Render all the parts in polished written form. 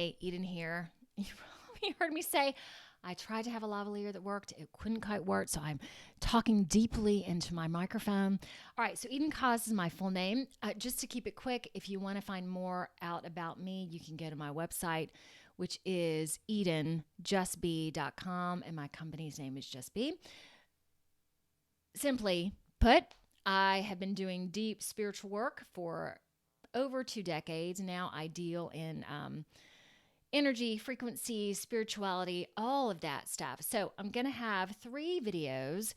Hey, Eden here. You probably heard me say I tried to have a lavalier that worked. It couldn't quite work, so I'm talking deeply into my microphone. All right, so Eden Cause is my full name. Just to keep it quick, if you want to find more out about me, you can go to my website, which is edenjustbe.com, and my company's name is Just Be. Simply put, I have been doing deep spiritual work for over 2 decades now. I deal in energy, frequency, spirituality, all of that stuff. So I'm going to have 3 videos.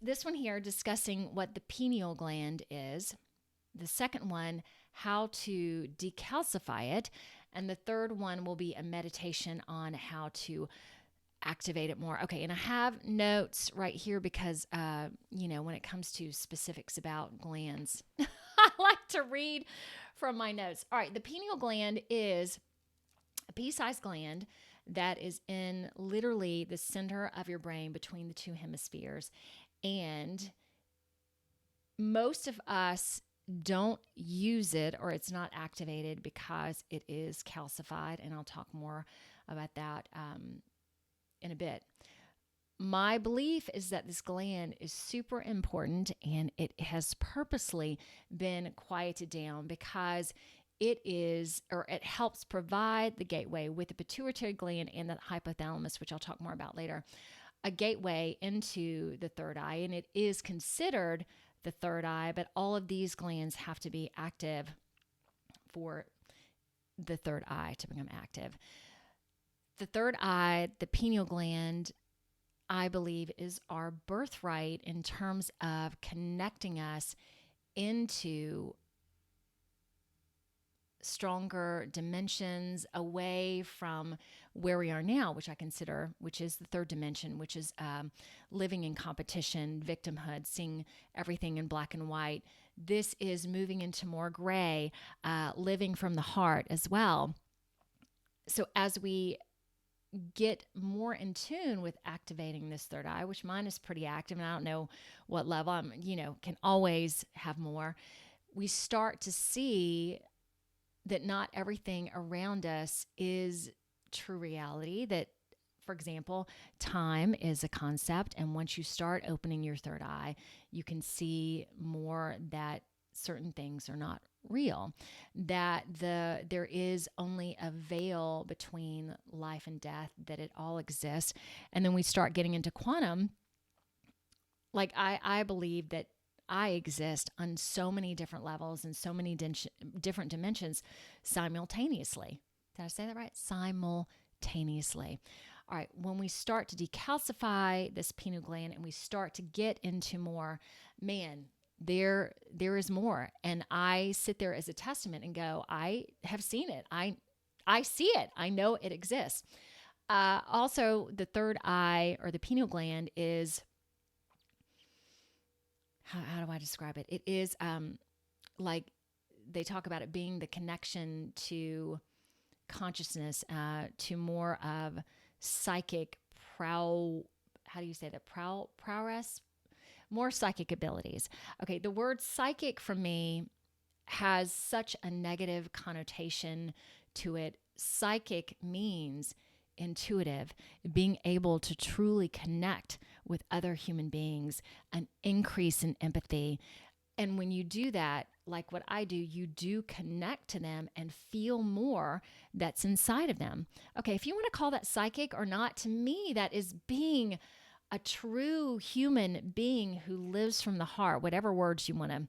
This one here discussing what the pineal gland is. The second one, how to decalcify it. And the third one will be a meditation on how to activate it more. Okay, and I have notes right here because, when it comes to specifics about glands, I like to read from my notes. All right, the pineal gland is a pea-sized gland that is in literally the center of your brain between the 2 hemispheres. And most of us don't use it, or it's not activated because it is calcified. And I'll talk more about that in a bit. My belief is that this gland is super important, and it has purposely been quieted down because it helps provide the gateway with the pituitary gland and the hypothalamus, which I'll talk more about later, a gateway into the third eye. And it is considered the third eye, but all of these glands have to be active for the third eye to become active. The third eye, the pineal gland, I believe is our birthright in terms of connecting us into stronger dimensions away from where we are now, which I consider, which is the third dimension, which is living in competition, victimhood, seeing everything in black and white. This is moving into more gray, living from the heart as well. So as we get more in tune with activating this third eye, which mine is pretty active, and I don't know what level I'm, can always have more. We start to see that not everything around us is true reality, that, for example, time is a concept. And once you start opening your third eye, you can see more that certain things are not real, that there is only a veil between life and death, that it all exists. And then we start getting into quantum. Like I believe that I exist on so many different levels and so many different dimensions simultaneously. Did I say that right? Simultaneously. All right. When we start to decalcify this pineal gland and we start to get into more, man, there is more. And I sit there as a testament and go, I have seen it. I see it. I know it exists. Also, the third eye, or the pineal gland, is, how do I describe it? It is like they talk about it being the connection to consciousness, to more of psychic prowess, more psychic abilities. Okay, the word psychic for me has such a negative connotation to it. Psychic means intuitive, being able to truly connect with other human beings, an increase in empathy. And when you do that, like what I do, you do connect to them and feel more that's inside of them. Okay, if you want to call that psychic or not, to me, that is being a true human being who lives from the heart, whatever words you want to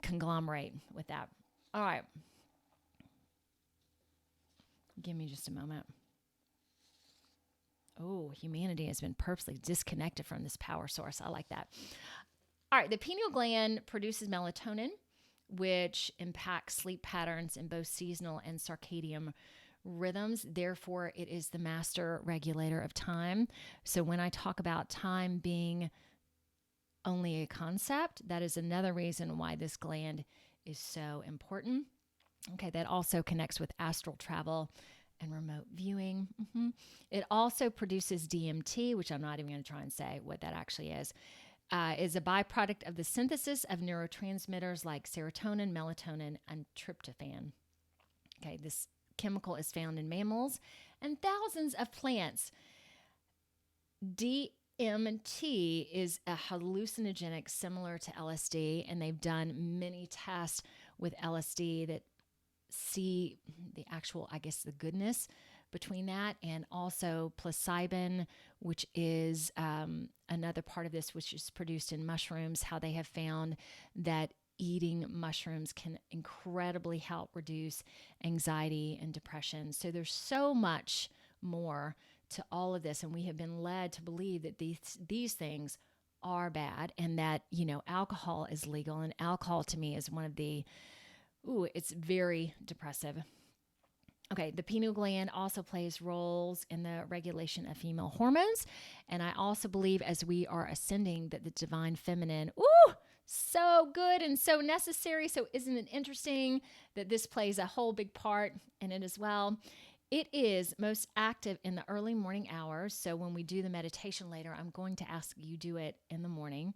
conglomerate with that. All right. Give me just a moment. Oh, humanity has been purposely disconnected from this power source. I like that. All right. The pineal gland produces melatonin, which impacts sleep patterns in both seasonal and circadian rhythms. Therefore, it is the master regulator of time. So when I talk about time being only a concept, that is another reason why this gland is so important. Okay. That also connects with astral travel and remote viewing. It also produces DMT, which I'm not even going to try and say what that actually is a byproduct of the synthesis of neurotransmitters like serotonin, melatonin, and tryptophan. Okay, this chemical is found in mammals and thousands of plants. DMT is a hallucinogenic similar to LSD, and they've done many tests with LSD that see the actual, I guess, the goodness between that, and also psilocybin, which is another part of this, which is produced in mushrooms, how they have found that eating mushrooms can incredibly help reduce anxiety and depression. So there's so much more to all of this, and we have been led to believe that these things are bad, and that, you know, alcohol is legal, and alcohol to me is one of the it's very depressive. Okay, the pineal gland also plays roles in the regulation of female hormones. And I also believe as we are ascending that the divine feminine, so good and so necessary. So isn't it interesting that this plays a whole big part in it as well? It is most active in the early morning hours. So when we do the meditation later, I'm going to ask you do it in the morning.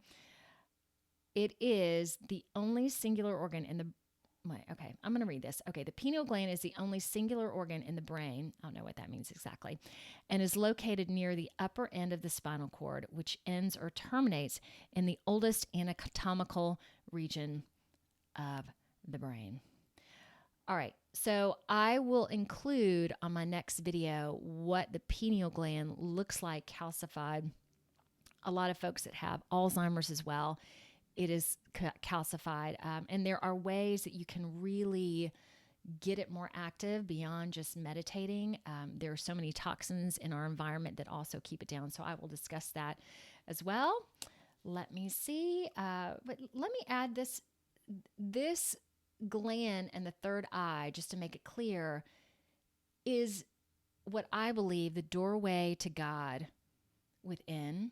It is the only singular organ in the Okay, I'm going to read this. Okay, the pineal gland is the only singular organ in the brain. I don't know what that means exactly. And is located near the upper end of the spinal cord, which ends or terminates in the oldest anatomical region of the brain. All right, so I will include on my next video what the pineal gland looks like calcified. A lot of folks that have Alzheimer's as well, it is calcified. And there are ways that you can really get it more active beyond just meditating. There are so many toxins in our environment that also keep it down. So I will discuss that as well. Let me see. But let me add this gland and the third eye, just to make it clear, is what I believe the doorway to God within,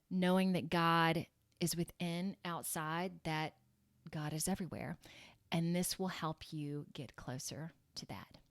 knowing that God is within, outside, that God is everywhere. And this will help you get closer to that.